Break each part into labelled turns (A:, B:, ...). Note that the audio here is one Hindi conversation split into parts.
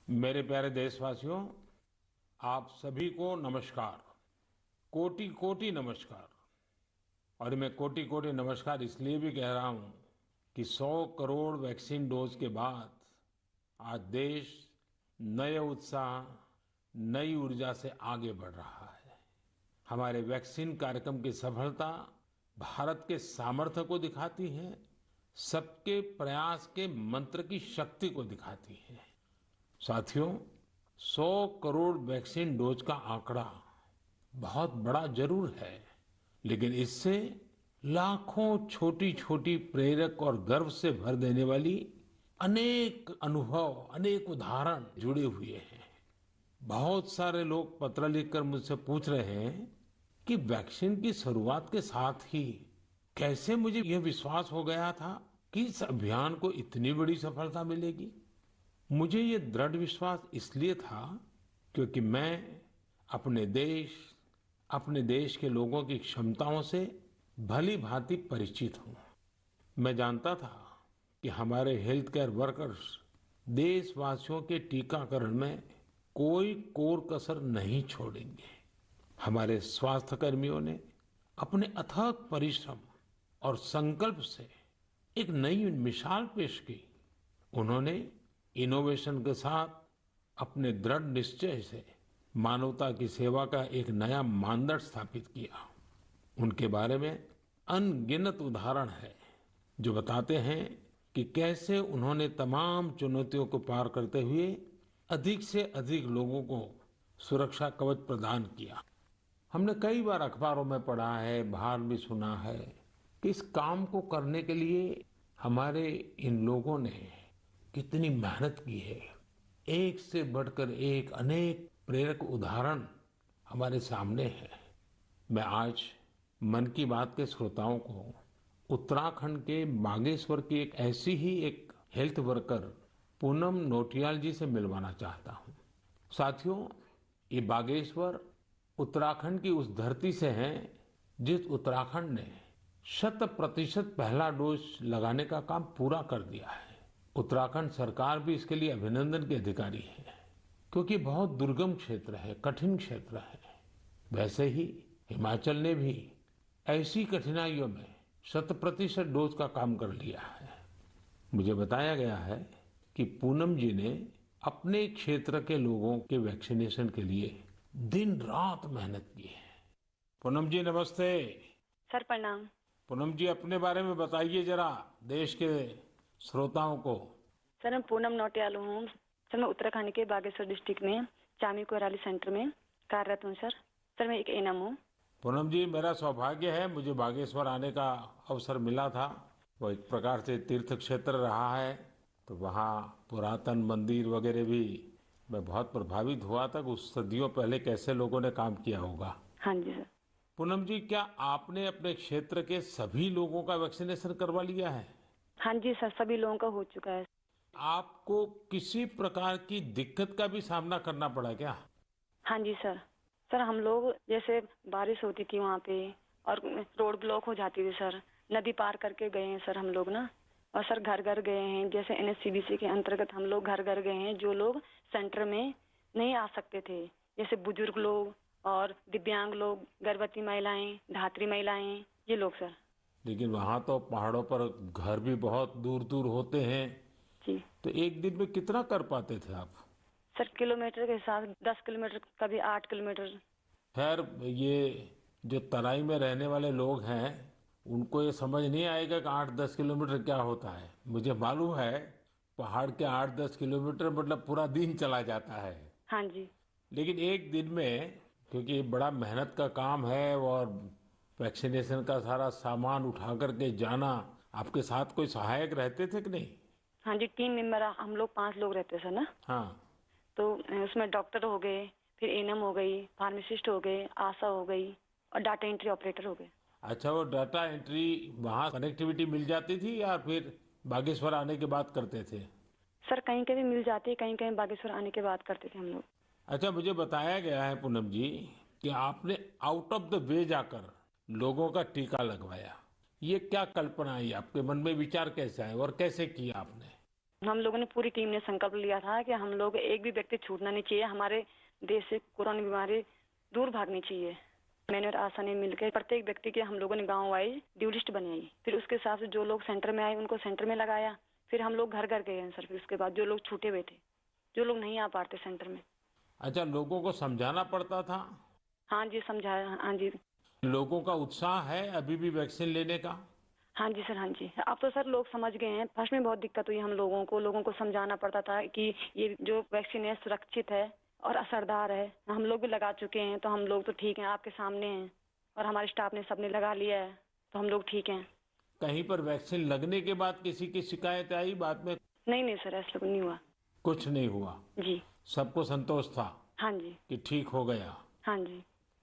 A: मेरे प्यारे देशवासियों, आप सभी को नमस्कार। कोटि कोटि नमस्कार। और मैं कोटि कोटि नमस्कार इसलिए भी कह रहा हूं कि 100 करोड़ वैक्सीन डोज के बाद आज देश नए उत्साह, नई ऊर्जा से आगे बढ़ रहा है। हमारे वैक्सीन कार्यक्रम की सफलता भारत के सामर्थ्य को दिखाती है, सबके प्रयास के मंत्र की शक्ति को दिखाती है। साथियों, 100 करोड़ वैक्सीन डोज का आंकड़ा बहुत बड़ा जरूर है, लेकिन इससे लाखों छोटी छोटी प्रेरक और गर्व से भर देने वाली अनेक अनुभव, अनेक उदाहरण जुड़े हुए हैं। बहुत सारे लोग पत्र लिखकर मुझसे पूछ रहे हैं कि वैक्सीन की शुरुआत के साथ ही कैसे मुझे यह विश्वास हो गया था कि इस अभियान को इतनी बड़ी सफलता मिलेगी। मुझे ये दृढ़ विश्वास इसलिए था क्योंकि मैं अपने देश, अपने देश के लोगों की क्षमताओं से भली भांति परिचित हूँ। मैं जानता था कि हमारे हेल्थ केयर वर्कर्स देशवासियों के टीकाकरण में कोई कोर कसर नहीं छोड़ेंगे। हमारे स्वास्थ्य कर्मियों ने अपने अथक परिश्रम और संकल्प से एक नई मिसाल पेश की। उन्होंने इनोवेशन के साथ अपने दृढ़ निश्चय से मानवता की सेवा का एक नया मानदंड स्थापित किया। उनके बारे में अनगिनत उदाहरण है जो बताते हैं कि कैसे उन्होंने तमाम चुनौतियों को पार करते हुए अधिक से अधिक लोगों को सुरक्षा कवच प्रदान किया। हमने कई बार अखबारों में पढ़ा है, बाहर भी सुना है कि इस काम को करने के लिए हमारे इन लोगों ने कितनी मेहनत की है। एक से बढ़कर एक अनेक प्रेरक उदाहरण हमारे सामने है। मैं आज मन की बात के श्रोताओं को उत्तराखंड के बागेश्वर की एक ऐसी ही एक हेल्थ वर्कर पूनम नौटियाल जी से मिलवाना चाहता हूँ। साथियों, ये बागेश्वर उत्तराखंड की उस धरती से है जिस उत्तराखंड ने 100% पहला डोज लगाने का काम पूरा कर दिया है। उत्तराखंड सरकार भी इसके लिए अभिनंदन की अधिकारी है, क्योंकि बहुत दुर्गम क्षेत्र है, कठिन क्षेत्र है। वैसे ही हिमाचल ने भी ऐसी कठिनाइयों में 100% डोज का काम कर लिया है। मुझे बताया गया है कि पूनम जी ने अपने क्षेत्र के लोगों के वैक्सीनेशन के लिए दिन रात मेहनत की है। पूनम जी नमस्ते।
B: सर प्रणाम।
A: पूनम जी, अपने बारे में बताइए जरा देश के श्रोताओं को।
B: सर मैं पूनम नौटियाल हूँ। सर मैं उत्तराखंड के बागेश्वर डिस्ट्रिक्ट में चामी कोराली सेंटर में कार्यरत हूँ। सर मैं एक एएनएम हूँ।
A: पूनम जी, मेरा सौभाग्य है, मुझे बागेश्वर आने का अवसर मिला था। वो एक प्रकार से तीर्थ क्षेत्र रहा है, तो वहाँ पुरातन मंदिर वगैरह भी मैं बहुत प्रभावित हुआ था कि उस सदियों पहले कैसे लोगों ने काम किया होगा।
B: हाँ जी सर।
A: पूनम जी, क्या आपने अपने क्षेत्र के सभी लोगों का वैक्सीनेशन करवा लिया है?
B: हाँ जी सर, सभी लोगों का हो चुका है।
A: आपको किसी प्रकार की दिक्कत का भी सामना करना पड़ा क्या?
B: हाँ जी सर। सर हम लोग जैसे बारिश होती थी वहाँ पे और रोड ब्लॉक हो जाती थी सर। नदी पार करके गए हैं सर हम लोग ना। और सर घर घर गए हैं, जैसे एनएचसीवीसी के अंतर्गत हम लोग घर घर गए हैं जो लोग सेंटर में नहीं आ सकते थे, जैसे बुजुर्ग लोग और दिव्यांग लोग, गर्भवती महिलाएं, धात्री महिलाएं, ये लोग सर।
A: लेकिन वहाँ तो पहाड़ों पर घर भी बहुत दूर दूर होते हैं,
B: जी
A: तो एक दिन में कितना कर पाते थे आप?
B: सर, किलोमीटर के हिसाब से 10 किलोमीटर, कभी 8 किलोमीटर।
A: खैर, ये जो तराई में रहने वाले लोग हैं उनको ये समझ नहीं आएगा कि 8-10 किलोमीटर क्या होता है। मुझे मालूम है पहाड़ के 8-10 किलोमीटर मतलब पूरा दिन चला जाता है।
B: हाँ जी।
A: लेकिन एक दिन में, क्योंकि ये बड़ा मेहनत का काम है और वैक्सीनेशन का सारा सामान उठा करके जाना, आपके साथ कोई सहायक रहते थे कि नहीं?
B: हाँ जी, टीम मेंबर हम लोग 5 लोग रहते सर ना।
A: हाँ।
B: तो उसमें डॉक्टर हो गए, फिर एएनएम हो गई, फार्मासिस्ट हो गए, आशा हो गई और डाटा एंट्री ऑपरेटर हो गए।
A: अच्छा, वो डाटा एंट्री वहाँ कनेक्टिविटी मिल जाती थी या फिर बागेश्वर आने के बाद करते थे?
B: सर कहीं कहीं मिल जाती है, कहीं कहीं बागेश्वर आने के बाद करते थे हम लोग।
A: अच्छा, मुझे बताया गया है पूनम जी कि आपने आउट ऑफ द वे जाकर लोगों का टीका लगवाया। ये क्या कल्पना आई आपके मन में, विचार कैसे आए और कैसे किया आपने?
B: हम लोगों ने पूरी टीम ने संकल्प लिया था कि हम लोग एक भी व्यक्ति छूटना नहीं चाहिए, हमारे देश से कोरोना बीमारी दूर भागनी चाहिए। मैंने और आशा ने मिलकर प्रत्येक व्यक्ति के हम लोगों ने गांव वाइज ड्यू लिस्ट बनाई। फिर उसके हिसाब से जो लोग सेंटर में आए उनको सेंटर में लगाया। फिर हम लोग घर घर गए हैं सर। फिर उसके बाद जो लोग छूटे हुए थे, जो लोग नहीं आ पाते सेंटर में।
A: अच्छा, लोगों को समझाना पड़ता था?
B: हाँ जी, समझाया। हाँ जी।
A: लोगों का उत्साह है अभी भी वैक्सीन लेने का?
B: हाँ जी सर, हाँ जी। अब तो सर लोग समझ गए हैं। फर्स्ट में बहुत दिक्कत हुई हम लोगों को समझाना पड़ता था कि ये जो वैक्सीन है सुरक्षित है और असरदार है। हम लोग भी लगा चुके हैं, तो हम लोग तो ठीक हैं, आपके सामने हैं। और हमारे स्टाफ ने सबने लगा लिया है, तो हम लोग ठीक हैं।
A: कहीं पर वैक्सीन लगने के बाद किसी की शिकायत आई बाद में?
B: नहीं नहीं सर, ऐसा कुछ नहीं हुआ।
A: कुछ नहीं हुआ?
B: जी।
A: सबको संतोष था
B: हाँ जी।
A: कि ठीक हो गया?
B: हाँ जी।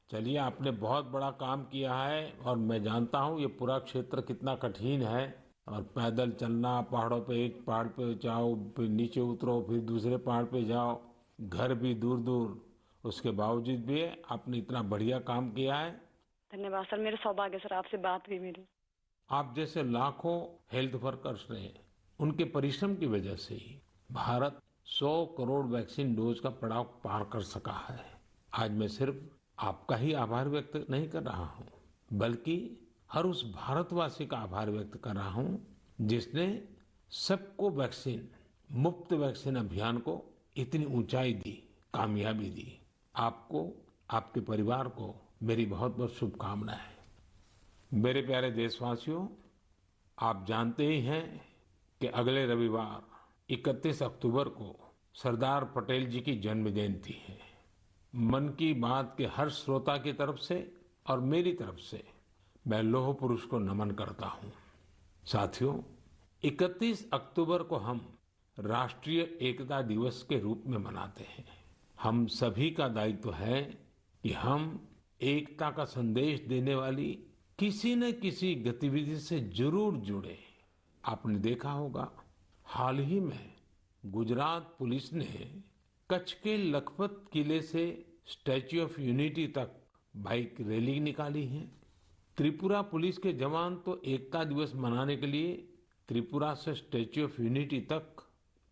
A: चलिए, आपने बहुत बड़ा काम किया है और मैं जानता हूँ ये पूरा क्षेत्र कितना कठिन है। और पैदल चलना, पहाड़ों पे, एक पहाड़ पे जाओ, फिर नीचे उतरो, फिर दूसरे पहाड़ पे जाओ, घर भी दूर दूर, उसके बावजूद भी आपने इतना बढ़िया काम किया है।
B: धन्यवाद सर, मेरे सौभाग्य सर, आपसे बात हुई मेरी।
A: आप जैसे लाखों हेल्थ वर्कर्स ने, उनके परिश्रम की वजह से ही भारत 100 करोड़ वैक्सीन डोज का पड़ाव पार कर सका है। आज मैं सिर्फ आपका ही आभार व्यक्त नहीं कर रहा हूँ, बल्कि हर उस भारतवासी का आभार व्यक्त कर रहा हूँ जिसने सबको वैक्सीन, मुफ्त वैक्सीन अभियान को इतनी ऊंचाई दी, कामयाबी दी। आपको, आपके परिवार को मेरी बहुत बहुत शुभकामनाएं। मेरे प्यारे देशवासियों, आप जानते ही हैं कि अगले रविवार 31 अक्टूबर को सरदार पटेल जी की जन्म जयंती है। मन की बात के हर श्रोता की तरफ से और मेरी तरफ से मैं लौह पुरुष को नमन करता हूं। साथियों, 31 अक्टूबर को हम राष्ट्रीय एकता दिवस के रूप में मनाते हैं। हम सभी का दायित्व है कि हम एकता का संदेश देने वाली किसी न किसी गतिविधि से जरूर जुड़े। आपने देखा होगा, हाल ही में गुजरात पुलिस ने कच्छ के लखपत किले से स्टैच्यू ऑफ यूनिटी तक बाइक रैली निकाली है। त्रिपुरा पुलिस के जवान तो एकता दिवस मनाने के लिए त्रिपुरा से स्टैच्यू ऑफ यूनिटी तक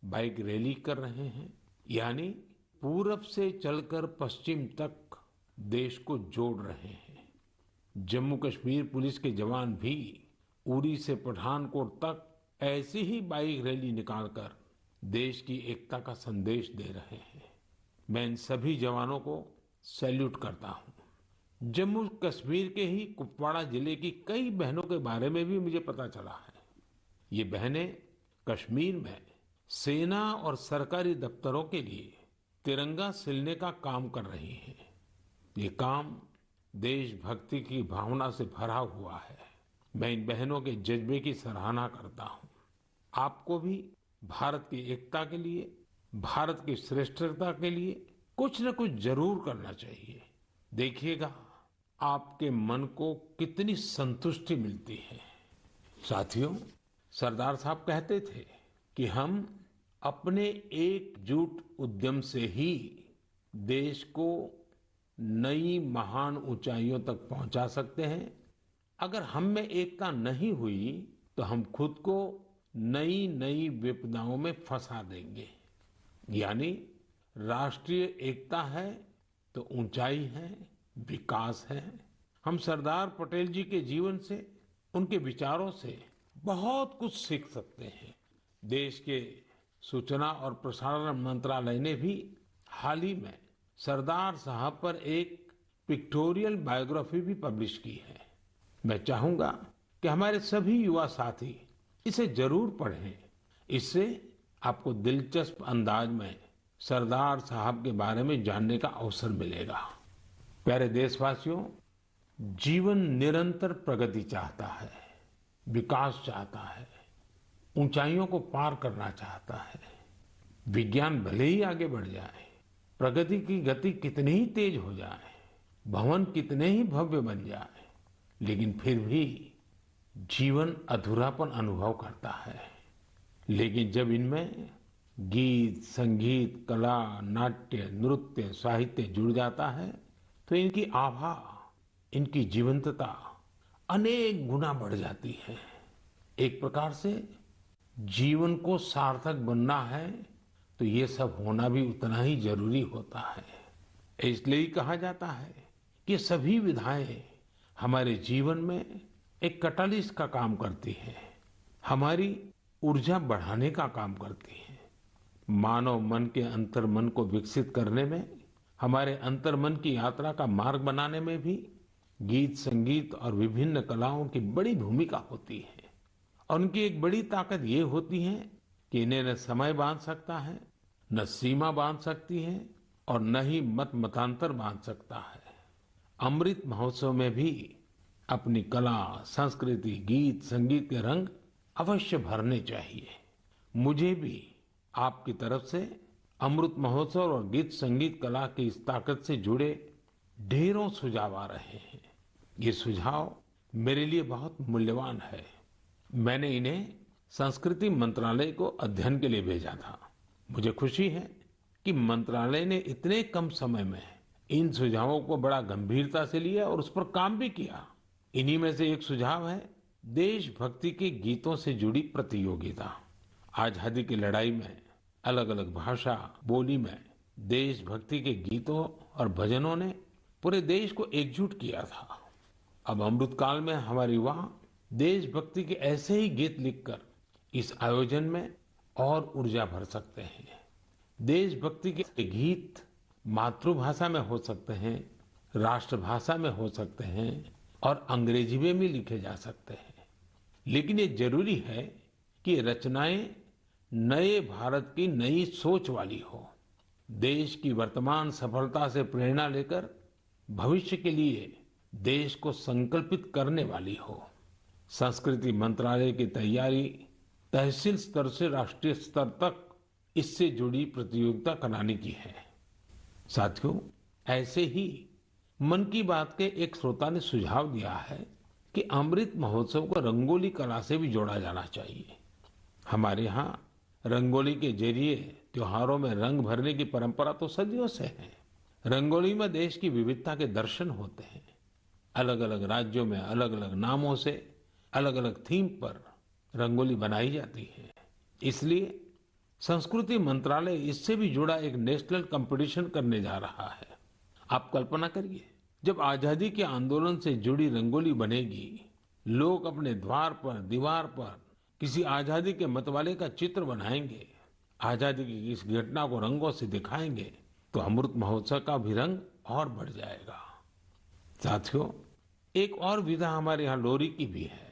A: बाइक रैली कर रहे हैं। यानी पूरब से चलकर पश्चिम तक देश को जोड़ रहे हैं। जम्मू कश्मीर पुलिस के जवान भी उरी से पठानकोट तक ऐसी ही बाइक रैली निकालकर देश की एकता का संदेश दे रहे हैं। मैं इन सभी जवानों को सैल्यूट करता हूं। जम्मू कश्मीर के ही कुपवाड़ा जिले की कई बहनों के बारे में भी मुझे पता चला है। ये बहनें कश्मीर में सेना और सरकारी दफ्तरों के लिए तिरंगा सिलने का काम कर रही हैं। ये काम देशभक्ति की भावना से भरा हुआ है। मैं इन बहनों के जज्बे की सराहना करता हूं। आपको भी भारत की एकता के लिए, भारत की श्रेष्ठता के लिए कुछ न कुछ जरूर करना चाहिए। देखिएगा, आपके मन को कितनी संतुष्टि मिलती है। साथियों, सरदार साहब कहते थे कि हम अपने एकजुट उद्यम से ही देश को नई महान ऊंचाइयों तक पहुंचा सकते हैं। अगर हम में एकता नहीं हुई तो हम खुद को नई नई विपदाओं में फंसा देंगे। यानी राष्ट्रीय एकता है तो ऊंचाई है, विकास है। हम सरदार पटेल जी के जीवन से, उनके विचारों से बहुत कुछ सीख सकते हैं। देश के सूचना और प्रसारण मंत्रालय ने भी हाल ही में सरदार साहब पर एक पिक्टोरियल बायोग्राफी भी पब्लिश की है। मैं चाहूंगा कि हमारे सभी युवा साथी इसे जरूर पढ़ें। इससे आपको दिलचस्प अंदाज में सरदार साहब के बारे में जानने का अवसर मिलेगा। प्यारे देशवासियों, जीवन निरंतर प्रगति चाहता है, विकास चाहता है, ऊंचाइयों को पार करना चाहता है। विज्ञान भले ही आगे बढ़ जाए, प्रगति की गति कितनी ही तेज हो जाए, भवन कितने ही भव्य बन जाए, लेकिन फिर भी जीवन अधूरापन अनुभव करता है। लेकिन जब इनमें गीत, संगीत, कला, नाट्य, नृत्य, साहित्य जुड़ जाता है तो इनकी आभा, इनकी जीवंतता अनेक गुना बढ़ जाती है। एक प्रकार से जीवन को सार्थक बनना है तो ये सब होना भी उतना ही जरूरी होता है। इसलिए ही कहा जाता है कि सभी विधाएं हमारे जीवन में एक कैटलिस्ट का काम करती हैं, हमारी ऊर्जा बढ़ाने का काम करती हैं। मानव मन के अंतर्मन को विकसित करने में, हमारे अंतर्मन की यात्रा का मार्ग बनाने में भी गीत, संगीत और विभिन्न कलाओं की बड़ी भूमिका होती है। और उनकी एक बड़ी ताकत ये होती है कि इन्हें न समय बांध सकता है, न सीमा बांध सकती है और न ही मत मतांतर बांध सकता है। अमृत महोत्सव में भी अपनी कला, संस्कृति, गीत, संगीत के रंग अवश्य भरने चाहिए। मुझे भी आपकी तरफ से अमृत महोत्सव और गीत संगीत कला की इस ताकत से जुड़े ढेरों सुझाव आ रहे हैं। ये सुझाव मेरे लिए बहुत मूल्यवान है। मैंने इन्हें संस्कृति मंत्रालय को अध्ययन के लिए भेजा था। मुझे खुशी है कि मंत्रालय ने इतने कम समय में इन सुझावों को बड़ा गंभीरता से लिया और उस पर काम भी किया। इन्हीं में से एक सुझाव है देशभक्ति के गीतों से जुड़ी प्रतियोगिता। आजादी की लड़ाई में अलग अलग भाषा, बोली में देशभक्ति के गीतों और भजनों ने पूरे देश को एकजुट किया था। अब अमृतकाल में हमारे युवा देशभक्ति के ऐसे ही गीत लिखकर इस आयोजन में और ऊर्जा भर सकते हैं। देशभक्ति के गीत मातृभाषा में हो सकते हैं, राष्ट्रभाषा में हो सकते हैं और अंग्रेजी में भी लिखे जा सकते हैं। लेकिन ये जरूरी है कि रचनाएं नए भारत की नई सोच वाली हो, देश की वर्तमान सफलता से प्रेरणा लेकर भविष्य के लिए देश को संकल्पित करने वाली हो। संस्कृति मंत्रालय की तैयारी तहसील स्तर से राष्ट्रीय स्तर तक इससे जुड़ी प्रतियोगिता कराने की है। साथियों, ऐसे ही मन की बात के एक श्रोता ने सुझाव दिया है कि अमृत महोत्सव को रंगोली कला से भी जोड़ा जाना चाहिए। हमारे यहाँ रंगोली के जरिए त्योहारों में रंग भरने की परंपरा तो सदियों से है। रंगोली में देश की विविधता के दर्शन होते हैं। अलग अलग राज्यों में अलग अलग नामों से अलग अलग थीम पर रंगोली बनाई जाती है। इसलिए संस्कृति मंत्रालय इससे भी जुड़ा एक नेशनल कंपटीशन करने जा रहा है। आप कल्पना करिए, जब आजादी के आंदोलन से जुड़ी रंगोली बनेगी, लोग अपने द्वार पर, दीवार पर किसी आजादी के मतवाले का चित्र बनाएंगे, आजादी की इस घटना को रंगों से दिखाएंगे, तो अमृत महोत्सव का भी रंग और बढ़ जाएगा। साथियों, एक और विधा हमारे यहाँ लोरी की भी है।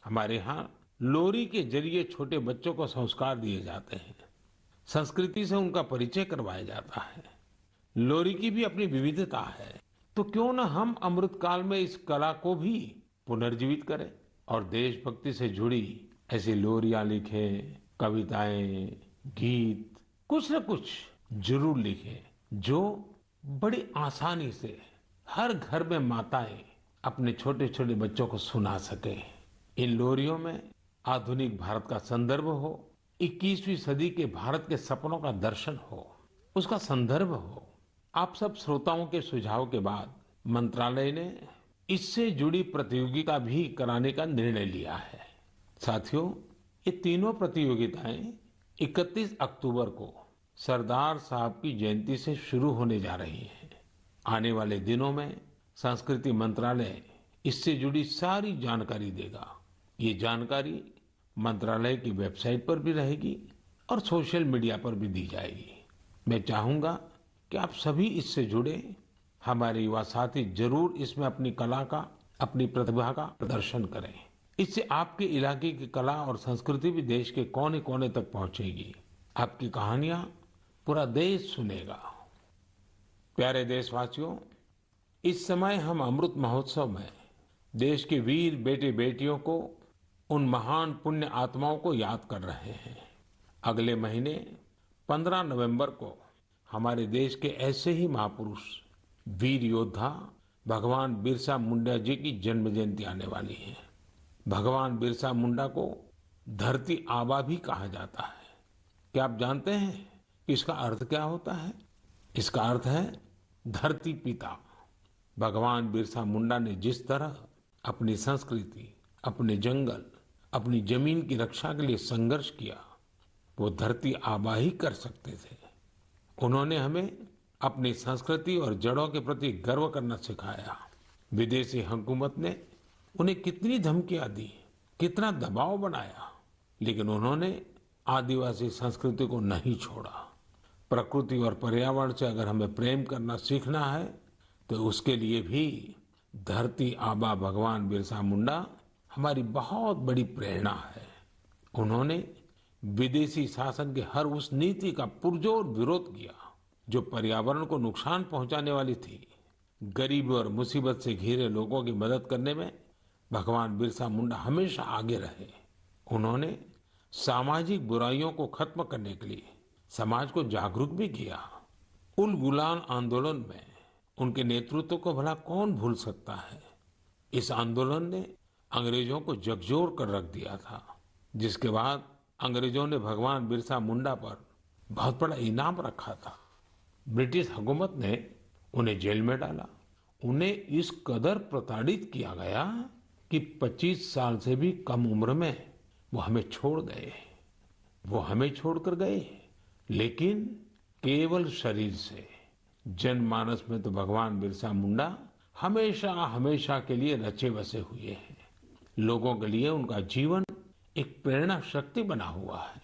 A: हमारे यहाँ लोरी के जरिए छोटे बच्चों को संस्कार दिए जाते हैं, संस्कृति से उनका परिचय करवाया जाता है। लोरी की भी अपनी विविधता है, तो क्यों न हम अमृतकाल में इस कला को भी पुनर्जीवित करें और देशभक्ति से जुड़ी ऐसी लोरियां लिखें, कविताएं, गीत, कुछ न कुछ जरूर लिखें जो बड़ी आसानी से हर घर में माताएं अपने छोटे छोटे बच्चों को सुना सके। इन लोरियों में आधुनिक भारत का संदर्भ हो, 21वीं सदी के भारत के सपनों का दर्शन हो, उसका संदर्भ हो। आप सब श्रोताओं के सुझाव के बाद मंत्रालय ने इससे जुड़ी प्रतियोगिता भी कराने का निर्णय लिया है। साथियों, ये तीनों प्रतियोगिताएं 31 अक्टूबर को सरदार साहब की जयंती से शुरू होने जा रही हैं। आने वाले दिनों में संस्कृति मंत्रालय इससे जुड़ी सारी जानकारी देगा। ये जानकारी मंत्रालय की वेबसाइट पर भी रहेगी और सोशल मीडिया पर भी दी जाएगी। मैं चाहूंगा कि आप सभी इससे जुड़े, हमारे युवा साथी जरूर इसमें अपनी कला का, अपनी प्रतिभा का प्रदर्शन करें। इससे आपके इलाके की कला और संस्कृति भी देश के कोने कोने तक पहुंचेगी। आपकी कहानियां पूरा देश सुनेगा। प्यारे देशवासियों, इस समय हम अमृत महोत्सव में देश के वीर बेटे बेटियों को, उन महान पुण्य आत्माओं को याद कर रहे हैं। अगले महीने 15 नवंबर को हमारे देश के ऐसे ही महापुरुष, वीर योद्धा भगवान बिरसा मुंडा जी की जन्म जयंती आने वाली है। भगवान बिरसा मुंडा को धरती आबा भी कहा जाता है। क्या आप जानते हैं कि इसका अर्थ क्या होता है? इसका अर्थ है धरती पिता। भगवान बिरसा मुंडा ने जिस तरह अपनी संस्कृति, अपने जंगल, अपनी जमीन की रक्षा के लिए संघर्ष किया, वो धरती आबा ही कर सकते थे। उन्होंने हमें अपनी संस्कृति और जड़ों के प्रति गर्व करना सिखाया। विदेशी हुकूमत ने उन्हें कितनी धमकियां दी, कितना दबाव बनाया, लेकिन उन्होंने आदिवासी संस्कृति को नहीं छोड़ा। प्रकृति और पर्यावरण से अगर हमें प्रेम करना सीखना है तो उसके लिए भी धरती आबा भगवान बिरसा मुंडा हमारी बहुत बड़ी प्रेरणा है। उन्होंने विदेशी शासन के हर उस नीति का पुरजोर विरोध किया जो पर्यावरण को नुकसान पहुंचाने वाली थी। गरीब और मुसीबत से घिरे लोगों की मदद करने में भगवान बिरसा मुंडा हमेशा आगे रहे। उन्होंने सामाजिक बुराइयों को खत्म करने के लिए समाज को जागरूक भी किया। उल गुलान आंदोलन में उनके नेतृत्व को भला कौन भूल सकता है। इस आंदोलन ने अंग्रेजों को झकझोर कर रख दिया था, जिसके बाद अंग्रेजों ने भगवान बिरसा मुंडा पर बहुत बड़ा इनाम रखा था। ब्रिटिश हुकूमत ने उन्हें जेल में डाला। उन्हें इस कदर प्रताड़ित किया गया कि 25 साल से भी कम उम्र में वो हमें छोड़ गए। वो हमें छोड़कर गए, लेकिन केवल शरीर से। जनमानस में तो भगवान बिरसा मुंडा हमेशा हमेशा के लिए रचे बसे हुए हैं। लोगों के लिए उनका जीवन एक प्रेरणा शक्ति बना हुआ है।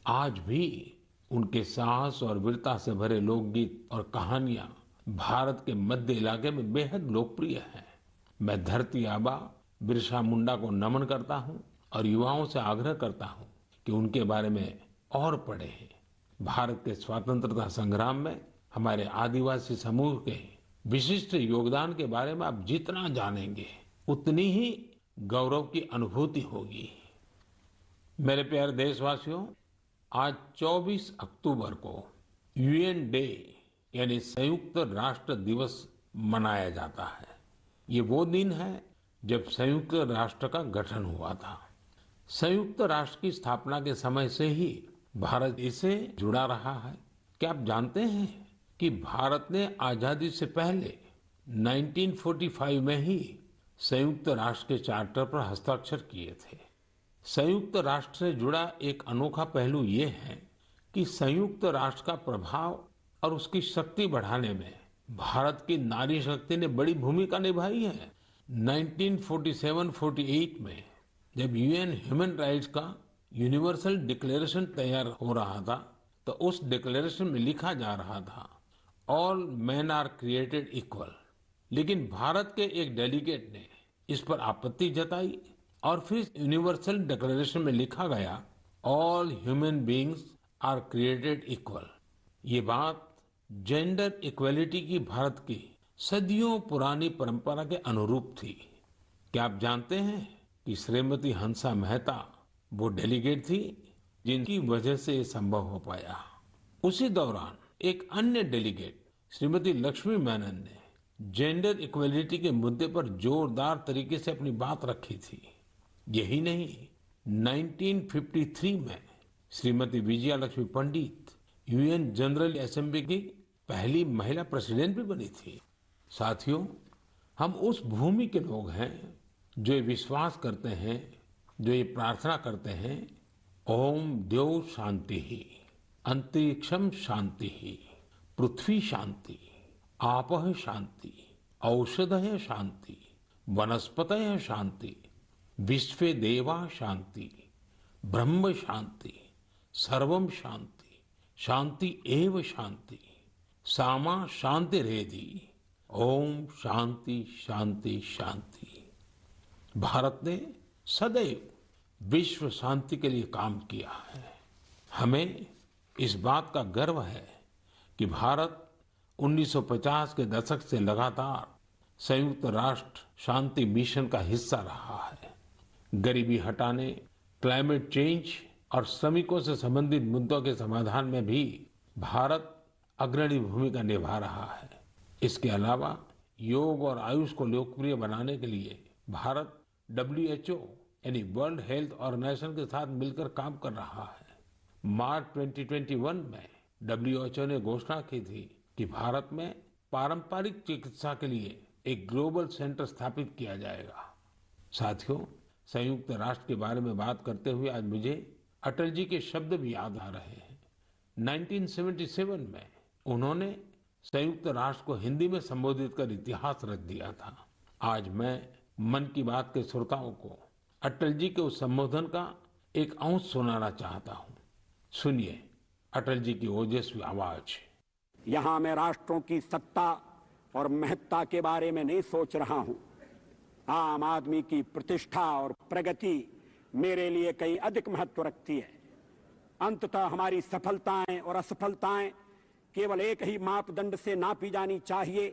A: आज भी उनके साहस और वीरता से भरे लोकगीत और कहानियां भारत के मध्य इलाके में बेहद लोकप्रिय हैं। मैं धरती आबा बिरसा मुंडा को नमन करता हूं और युवाओं से आग्रह करता हूं कि उनके बारे में और पढ़ें। भारत के स्वतंत्रता संग्राम में हमारे आदिवासी समूह के विशिष्ट योगदान के बारे में आप जितना जानेंगे उतनी ही गौरव की अनुभूति होगी। मेरे प्यारे देशवासियों, आज 24 अक्टूबर को यूएन डे यानी संयुक्त राष्ट्र दिवस मनाया जाता है। ये वो दिन है जब संयुक्त राष्ट्र का गठन हुआ था। संयुक्त राष्ट्र की स्थापना के समय से ही भारत इससे जुड़ा रहा है। क्या आप जानते हैं कि भारत ने आजादी से पहले 1945 में ही संयुक्त राष्ट्र के चार्टर पर हस्ताक्षर किए थे। संयुक्त राष्ट्र से जुड़ा एक अनोखा पहलू ये है कि संयुक्त राष्ट्र का प्रभाव और उसकी शक्ति बढ़ाने में भारत की नारी शक्ति ने बड़ी भूमिका निभाई है। 1947-48 में जब यूएन ह्यूमन राइट्स का यूनिवर्सल डिक्लेरेशन तैयार हो रहा था तो उस डिक्लेरेशन में लिखा जा रहा था all men are created equal, लेकिन भारत के एक डेलीगेट ने इस पर आपत्ति जताई और फिर यूनिवर्सल डिक्लेरेशन में लिखा गया all human beings are created equal. ये बात जेंडर इक्वलिटी की भारत की सदियों पुरानी परंपरा के अनुरूप थी। क्या आप जानते हैं कि श्रीमती हंसा मेहता वो डेलीगेट थी जिनकी वजह से ये संभव हो पाया। उसी दौरान एक अन्य डेलीगेट श्रीमती लक्ष्मी मेनन ने जेंडर इक्वलिटी के मुद्दे पर जोरदार तरीके से अपनी बात रखी थी। यही नहीं, 1953 में श्रीमती विजया लक्ष्मी पंडित यूएन जनरल असेंबली की पहली महिला प्रेसिडेंट भी बनी थी। साथियों, हम उस भूमि के लोग हैं जो ये विश्वास करते हैं, जो ये प्रार्थना करते हैं, ओम द्यौ शांति ही, अंतरिक्षम शांति ही, पृथ्वी शांति, आपः शांति, औषधय शांति, वनस्पतय शांति, विश्वे देवा शांति, ब्रह्म शांति, सर्वम शांति, शांति एव शांति, सामा शांति रेधि, ओम शांति शांति शांति। भारत ने सदैव विश्व शांति के लिए काम किया है। हमें इस बात का गर्व है कि भारत 1950 के दशक से लगातार संयुक्त राष्ट्र शांति मिशन का हिस्सा रहा है। गरीबी हटाने, क्लाइमेट चेंज और श्रमिकों से संबंधित मुद्दों के समाधान में भी भारत अग्रणी भूमिका निभा रहा है। इसके अलावा योग और आयुष को लोकप्रिय बनाने के लिए भारत WHO यानी वर्ल्ड हेल्थ ऑर्गेनाइजेशन के साथ मिलकर काम कर रहा है। मार्च 2021 में WHO ने घोषणा की थी कि भारत में पारंपरिक चिकित्सा के लिए एक ग्लोबल सेंटर स्थापित किया जाएगा। साथियों, संयुक्त राष्ट्र के बारे में बात करते हुए आज मुझे अटल जी के शब्द भी याद आ रहे हैं। 1977 में उन्होंने संयुक्त राष्ट्र को हिंदी में संबोधित कर इतिहास रच दिया था। आज मैं मन की बात के श्रोताओं को अटल जी के उस संबोधन का एक अंश सुनाना चाहता हूँ। सुनिए अटल जी की ओजस्वी आवाज।
C: यहाँ मैं राष्ट्रों की सत्ता और महत्ता के बारे में नहीं सोच रहा हूं। आम आदमी की प्रतिष्ठा और प्रगति मेरे लिए कहीं अधिक महत्व रखती है। अंततः हमारी सफलताएं और असफलताएं केवल एक ही मापदंड से नापी जानी चाहिए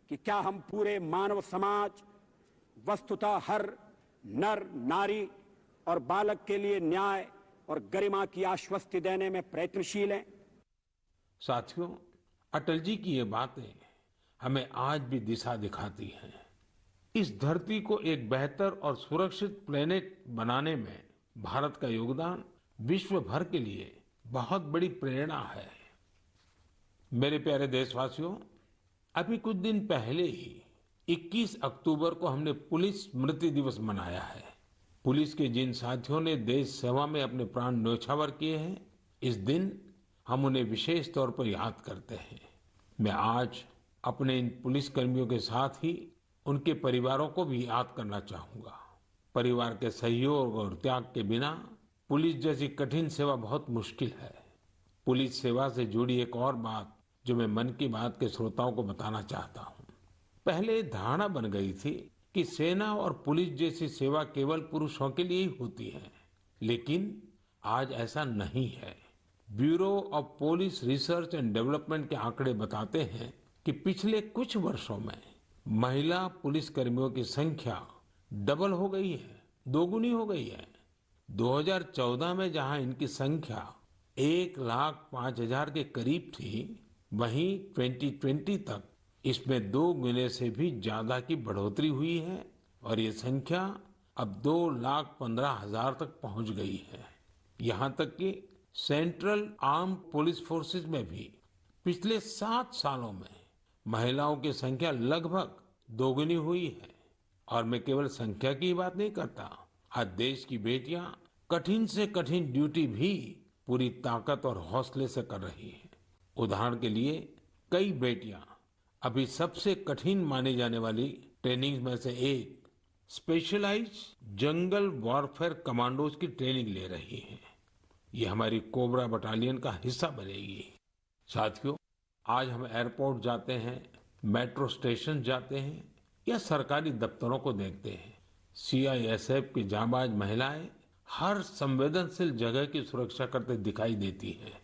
C: कि क्या हम पूरे मानव समाज, वस्तुतः हर नर नारी और बालक के लिए न्याय और गरिमा की आश्वस्ति देने में प्रयत्नशील हैं।
A: साथियों, अटल जी की ये बातें हमें आज भी दिशा दिखाती हैं। इस धरती को एक बेहतर और सुरक्षित प्लेनेट बनाने में भारत का योगदान विश्व भर के लिए बहुत बड़ी प्रेरणा है। मेरे प्यारे देशवासियों, अभी कुछ दिन पहले ही 21 अक्टूबर को हमने पुलिस स्मृति दिवस मनाया है। पुलिस के जिन साथियों ने देश सेवा में अपने प्राण न्योछावर किए हैं, इस दिन हम उन्हें विशेष तौर पर याद करते हैं। मैं आज अपने इन पुलिस कर्मियों के साथ ही उनके परिवारों को भी याद करना चाहूंगा। परिवार के सहयोग और त्याग के बिना पुलिस जैसी कठिन सेवा बहुत मुश्किल है। पुलिस सेवा से जुड़ी एक और बात जो मैं मन की बात के श्रोताओं को बताना चाहता हूँ। पहले धारणा बन गई थी कि सेना और पुलिस जैसी सेवा केवल पुरुषों के लिए ही होती है, लेकिन आज ऐसा नहीं है। Bureau of police research and development के आंकड़े बताते हैं कि पिछले कुछ वर्षों में महिला पुलिस कर्मियों की संख्या डबल हो गई है, दोगुनी हो गई है। 2014 में जहां इनकी संख्या 1,05,000 के करीब थी, वहीं 2020 तक इसमें 2 गुने से भी ज्यादा की बढ़ोतरी हुई है और ये संख्या अब 2,15,000 तक पहुंच गई है। यहाँ तक कि सेंट्रल आर्म पुलिस फोर्सेस में भी पिछले 7 सालों में महिलाओं की संख्या लगभग दोगुनी हुई है। और मैं केवल संख्या की बात नहीं करता, आज देश की बेटियां कठिन से कठिन ड्यूटी भी पूरी ताकत और हौसले से कर रही हैं। उदाहरण के लिए कई बेटियां अभी सबसे कठिन मानी जाने वाली ट्रेनिंग में से एक स्पेशलाइज्ड जंगल वॉरफेयर कमांडोज की ट्रेनिंग ले रही हैं। ये हमारी कोबरा बटालियन का हिस्सा बनेगी। साथियों, आज हम एयरपोर्ट जाते हैं, मेट्रो स्टेशन जाते हैं या सरकारी दफ्तरों को देखते हैं। सीआईएसएफ की जांबाज महिलाएं हर संवेदनशील जगह की सुरक्षा करते दिखाई देती हैं।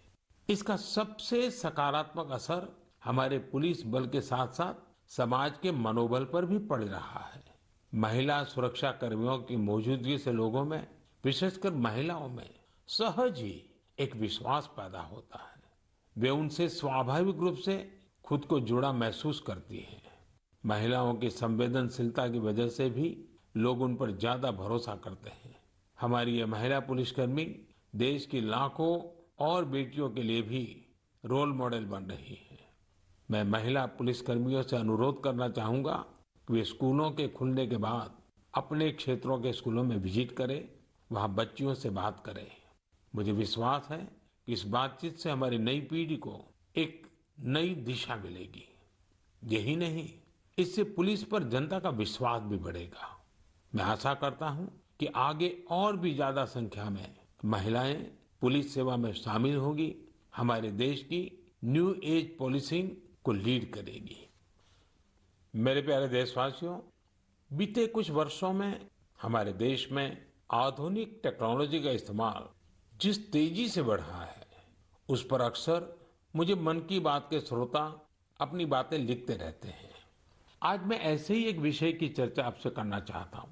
A: इसका सबसे सकारात्मक असर हमारे पुलिस बल के साथ साथ समाज के मनोबल पर भी पड़ रहा है। महिला सुरक्षा कर्मियों की मौजूदगी से लोगों में, विशेषकर महिलाओं में, सहज ही एक विश्वास पैदा होता है। वे उनसे स्वाभाविक रूप से खुद को जुड़ा महसूस करती हैं। महिलाओं की संवेदनशीलता की वजह से भी लोग उन पर ज्यादा भरोसा करते हैं। हमारी ये महिला पुलिसकर्मी देश की लाखों और बेटियों के लिए भी रोल मॉडल बन रही है। मैं महिला पुलिसकर्मियों से अनुरोध करना चाहूंगा कि वे स्कूलों के खुलने के बाद अपने क्षेत्रों के स्कूलों में विजिट करें, वहां बच्चियों से बात करें। मुझे विश्वास है कि इस बातचीत से हमारी नई पीढ़ी को एक नई दिशा मिलेगी। यही नहीं, इससे पुलिस पर जनता का विश्वास भी बढ़ेगा। मैं आशा करता हूं कि आगे और भी ज्यादा संख्या में महिलाएं पुलिस सेवा में शामिल होगी, हमारे देश की न्यू एज पॉलिसिंग को लीड करेगी। मेरे प्यारे देशवासियों, बीते कुछ वर्षों में हमारे देश में आधुनिक टेक्नोलॉजी का इस्तेमाल जिस तेजी से बढ़ा है, उस पर अक्सर मुझे मन की बात के श्रोता अपनी बातें लिखते रहते हैं। आज मैं ऐसे ही एक विषय की चर्चा आपसे करना चाहता हूं,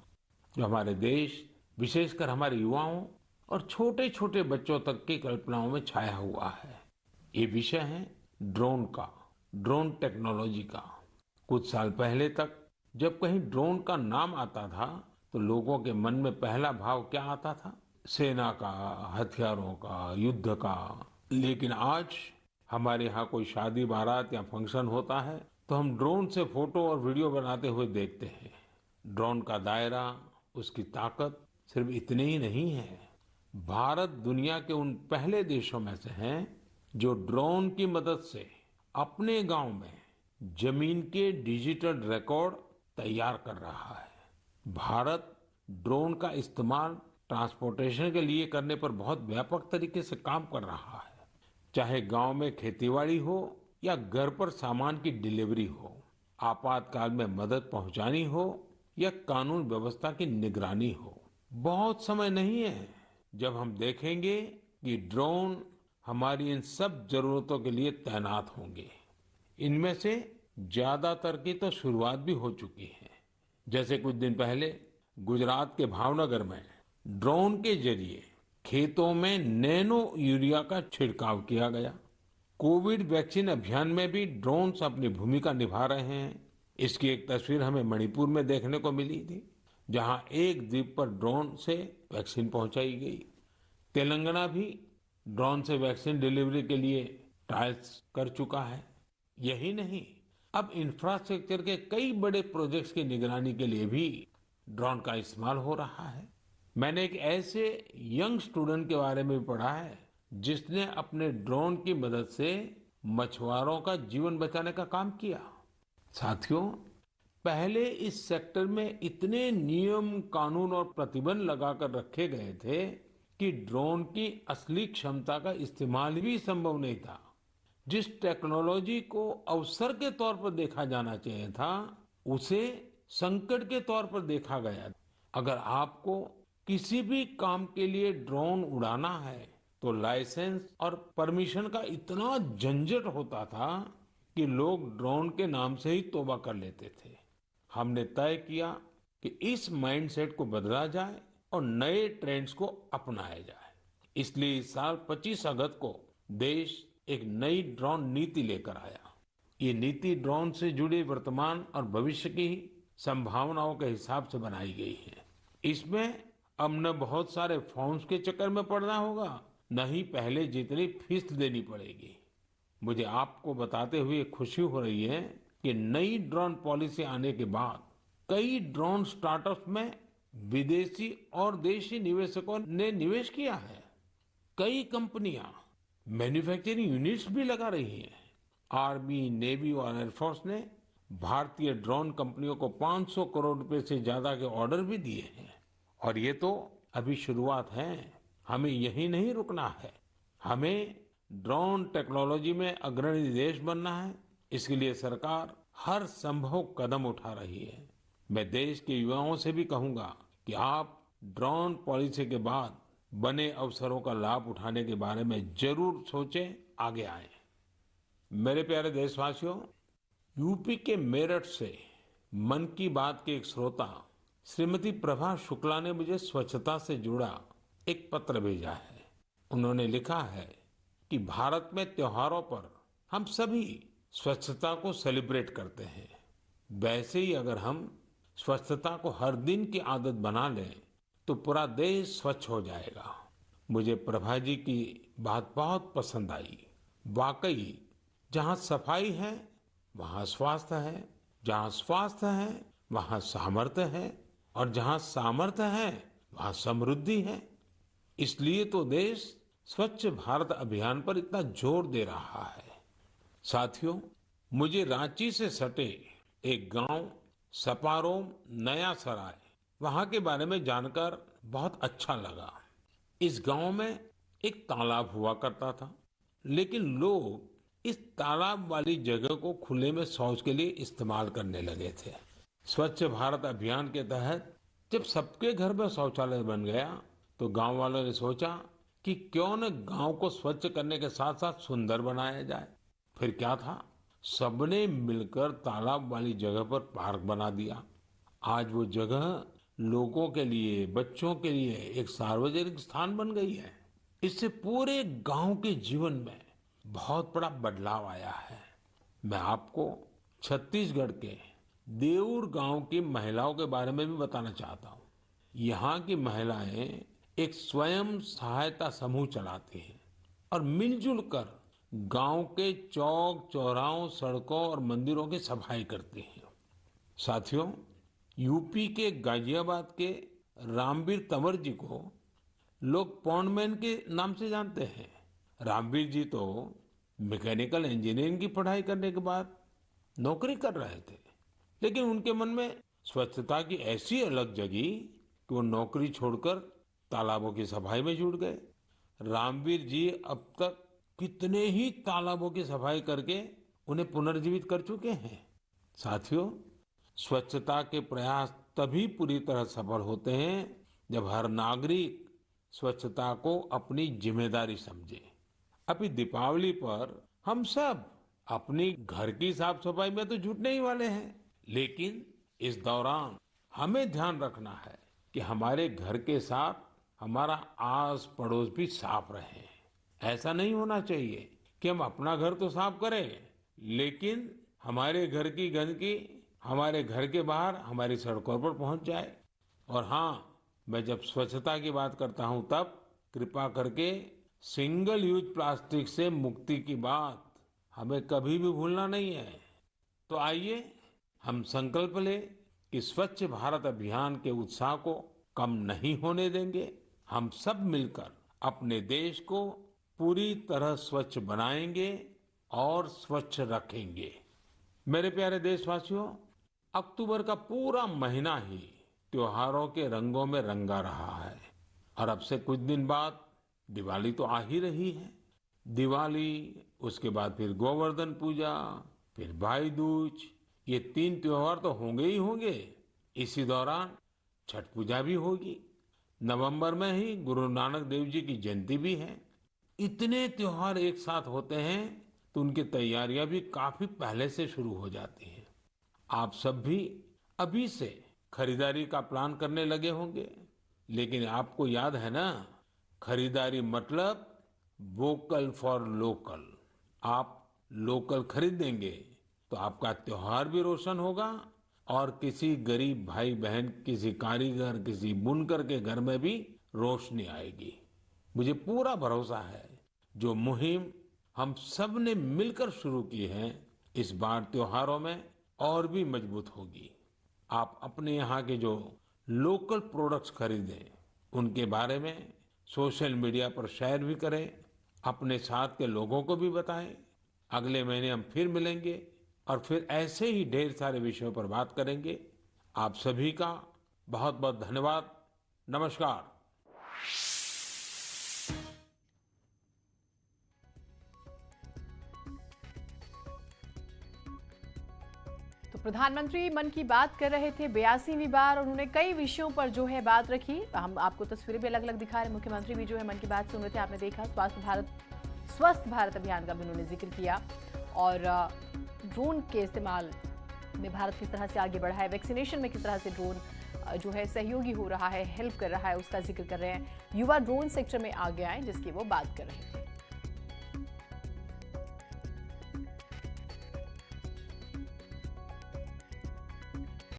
A: जो हमारे देश, विशेषकर हमारे युवाओं और छोटे छोटे बच्चों तक की कल्पनाओं में छाया हुआ है। ये विषय है ड्रोन का, ड्रोन टेक्नोलॉजी का। कुछ साल पहले तक जब कहीं ड्रोन का नाम आता था तो लोगों के मन में पहला भाव क्या आता था? सेना का, हथियारों का, युद्ध का। लेकिन आज हमारे यहाँ कोई शादी बारात या फंक्शन होता है तो हम ड्रोन से फोटो और वीडियो बनाते हुए देखते हैं। ड्रोन का दायरा, उसकी ताकत सिर्फ इतने ही नहीं है, भारत दुनिया के उन पहले देशों में से है जो ड्रोन की मदद से अपने गांव में जमीन के डिजिटल रिकॉर्ड तैयार कर रहा है। भारत ड्रोन का इस्तेमाल ट्रांसपोर्टेशन के लिए करने पर बहुत व्यापक तरीके से काम कर रहा है। चाहे गांव में खेतीबाड़ी हो या घर पर सामान की डिलीवरी हो, आपातकाल में मदद पहुंचानी हो या कानून व्यवस्था की निगरानी हो, बहुत समय नहीं है जब हम देखेंगे कि ड्रोन हमारी इन सब जरूरतों के लिए तैनात होंगे। इनमें से ज्यादातर की तो शुरुआत भी हो चुकी है। जैसे कुछ दिन पहले गुजरात के भावनगर में ड्रोन के जरिए खेतों में नैनो यूरिया का छिड़काव किया गया। कोविड वैक्सीन अभियान में भी ड्रोन्स अपनी भूमिका निभा रहे हैं। इसकी एक तस्वीर हमें मणिपुर में देखने को मिली थी, जहां एक द्वीप पर ड्रोन से वैक्सीन पहुंचाई गई। तेलंगाना भी ड्रोन से वैक्सीन डिलीवरी के लिए ट्रायल्स कर चुका है। यही नहीं, अब इंफ्रास्ट्रक्चर के कई बड़े प्रोजेक्ट्स की निगरानी के लिए भी ड्रोन का इस्तेमाल हो रहा है। मैंने एक ऐसे यंग स्टूडेंट के बारे में भी पढ़ा है जिसने अपने ड्रोन की मदद से मछुआरों का जीवन बचाने का काम किया। साथियों, पहले इस सेक्टर में इतने नियम, कानून और प्रतिबंध लगाकर रखे गए थे कि ड्रोन की असली क्षमता का इस्तेमाल भी संभव नहीं था। जिस टेक्नोलॉजी को अवसर के तौर पर देखा जाना चाहिए था, उसे संकट के तौर पर देखा गया। अगर आपको किसी भी काम के लिए ड्रोन उड़ाना है तो लाइसेंस और परमिशन का इतना झंझट होता था कि लोग ड्रोन के नाम से ही तौबा कर लेते थे। हमने तय किया कि इस माइंडसेट को बदला जाए और नए ट्रेंड्स को अपनाया जाए। इसलिए इस साल 25 अगस्त को देश एक नई ड्रोन नीति लेकर आया। ये नीति ड्रोन से जुड़े वर्तमान और भविष्य की संभावनाओं के हिसाब से बनाई गई है। इसमें अब न बहुत सारे फॉर्म्स के चक्कर में पड़ना होगा, न ही पहले जितनी फीस देनी पड़ेगी। मुझे आपको बताते हुए खुशी हो रही है कि नई ड्रोन पॉलिसी आने के बाद कई ड्रोन स्टार्टअप्स में विदेशी और देशी निवेशकों ने निवेश किया है। कई कंपनियां मैन्युफैक्चरिंग यूनिट्स भी लगा रही हैं। आर्मी, नेवी और एयरफोर्स ने भारतीय ड्रोन कंपनियों को 500 करोड़ रुपए से ज्यादा के ऑर्डर भी दिए हैं। और ये तो अभी शुरुआत है। हमें यही नहीं रुकना है। हमें ड्रोन टेक्नोलॉजी में अग्रणी देश बनना है। इसके लिए सरकार हर संभव कदम उठा रही है। मैं देश के युवाओं से भी कहूंगा कि आप ड्रोन पॉलिसी के बाद बने अवसरों का लाभ उठाने के बारे में जरूर सोचें, आगे आएं। मेरे प्यारे देशवासियों, यूपी के मेरठ से मन की बात के एक श्रोता श्रीमती प्रभा शुक्ला ने मुझे स्वच्छता से जुड़ा एक पत्र भेजा है। उन्होंने लिखा है कि भारत में त्योहारों पर हम सभी स्वच्छता को सेलिब्रेट करते हैं। वैसे ही अगर हम स्वच्छता को हर दिन की आदत बना लें तो पूरा देश स्वच्छ हो जाएगा। मुझे प्रभा जी की बात बहुत पसंद आई। वाकई जहाँ सफाई है वहाँ स्वास्थ्य है, जहाँ स्वास्थ्य है वहाँ सामर्थ्य है, और जहाँ सामर्थ्य है वहाँ समृद्धि है। इसलिए तो देश स्वच्छ भारत अभियान पर इतना जोर दे रहा है। साथियों, मुझे रांची से सटे एक गांव सपारोम नया सराय, वहां के बारे में जानकर बहुत अच्छा लगा। इस गांव में एक तालाब हुआ करता था, लेकिन लोग इस तालाब वाली जगह को खुले में शौच के लिए इस्तेमाल करने लगे थे। स्वच्छ भारत अभियान के तहत जब सबके घर में शौचालय बन गया तो गांव वालों ने सोचा कि क्यों न गांव को स्वच्छ करने के साथ साथ सुंदर बनाया जाए। फिर क्या था, सबने मिलकर तालाब वाली जगह पर पार्क बना दिया। आज वो जगह लोगों के लिए, बच्चों के लिए एक सार्वजनिक स्थान बन गई है। इससे पूरे गांव के जीवन में बहुत बड़ा बदलाव आया है। मैं आपको छत्तीसगढ़ के देऊर गांव की महिलाओं के बारे में भी बताना चाहता हूँ। यहाँ की महिलाएं एक स्वयं सहायता समूह चलाती हैं और मिलजुल कर गांव के चौक चौराहों, सड़कों और मंदिरों की सफाई करती हैं। साथियों, यूपी के गाजियाबाद के रामवीर तंवर जी को लोग पॉन्डमैन के नाम से जानते हैं। रामवीर जी तो मैकेनिकल इंजीनियरिंग की पढ़ाई करने के बाद नौकरी कर रहे थे, लेकिन उनके मन में स्वच्छता की ऐसी अलग जगी कि वो नौकरी छोड़कर तालाबों की सफाई में जुट गए। रामवीर जी अब तक कितने ही तालाबों की सफाई करके उन्हें पुनर्जीवित कर चुके हैं। साथियों, स्वच्छता के प्रयास तभी पूरी तरह सफल होते हैं जब हर नागरिक स्वच्छता को अपनी जिम्मेदारी समझे। अभी दीपावली पर हम सब अपनी घर की साफ सफाई में तो जुटने ही वाले हैं, लेकिन इस दौरान हमें ध्यान रखना है कि हमारे घर के साथ हमारा आस पड़ोस भी साफ रहे। ऐसा नहीं होना चाहिए कि हम अपना घर तो साफ करें, लेकिन हमारे घर की गंदगी हमारे घर के बाहर हमारी सड़कों पर पहुंच जाए। और हाँ, मैं जब स्वच्छता की बात करता हूं तब कृपा करके सिंगल यूज प्लास्टिक से मुक्ति की बात हमें कभी भी भूलना नहीं है। तो आइए हम संकल्प लें कि स्वच्छ भारत अभियान के उत्साह को कम नहीं होने देंगे। हम सब मिलकर अपने देश को पूरी तरह स्वच्छ बनाएंगे और स्वच्छ रखेंगे। मेरे प्यारे देशवासियों, अक्टूबर का पूरा महीना ही त्योहारों के रंगों में रंगा रहा है और अब से कुछ दिन बाद दिवाली तो आ ही रही है। दिवाली, उसके बाद फिर गोवर्धन पूजा, फिर भाई दूज, ये 3 त्योहार तो होंगे ही होंगे। इसी दौरान छठ पूजा भी होगी। नवंबर में ही गुरु नानक देव जी की जयंती भी है। इतने त्योहार एक साथ होते हैं तो उनकी तैयारियां भी काफी पहले से शुरू हो जाती हैं। आप सब भी अभी से खरीदारी का प्लान करने लगे होंगे, लेकिन आपको याद है ना, खरीदारी मतलब वोकल फॉर लोकल। आप लोकल खरीदेंगे तो आपका त्योहार भी रोशन होगा और किसी गरीब भाई बहन, किसी कारीगर, किसी बुनकर के घर में भी रोशनी आएगी। मुझे पूरा भरोसा है जो मुहिम हम सब ने मिलकर शुरू की है, इस बार त्योहारों में और भी मजबूत होगी। आप अपने यहाँ के जो लोकल प्रोडक्ट्स खरीदें, उनके बारे में सोशल मीडिया पर शेयर भी करें, अपने साथ के लोगों को भी बताएं। अगले महीने हम फिर मिलेंगे और फिर ऐसे ही ढेर सारे विषयों पर बात करेंगे। आप सभी का बहुत बहुत धन्यवाद। नमस्कार।
D: तो प्रधानमंत्री मन की बात कर रहे थे 82वीं बार और उन्होंने कई विषयों पर जो है बात रखी। हम आपको तस्वीरें भी अलग अलग दिखा रहे। मुख्यमंत्री भी जो है मन की बात सुन रहे थे, आपने देखा। स्वस्थ भारत अभियान का भी उन्होंने जिक्र किया और ड्रोन के इस्तेमाल में भारत किस तरह से आगे बढ़ा है, वैक्सीनेशन में किस तरह से ड्रोन जो है सहयोगी हो रहा है, हेल्प कर रहा है, उसका जिक्र कर रहे हैं। युवा ड्रोन सेक्टर में आगे आए, जिसकी वो बात कर रहे थे।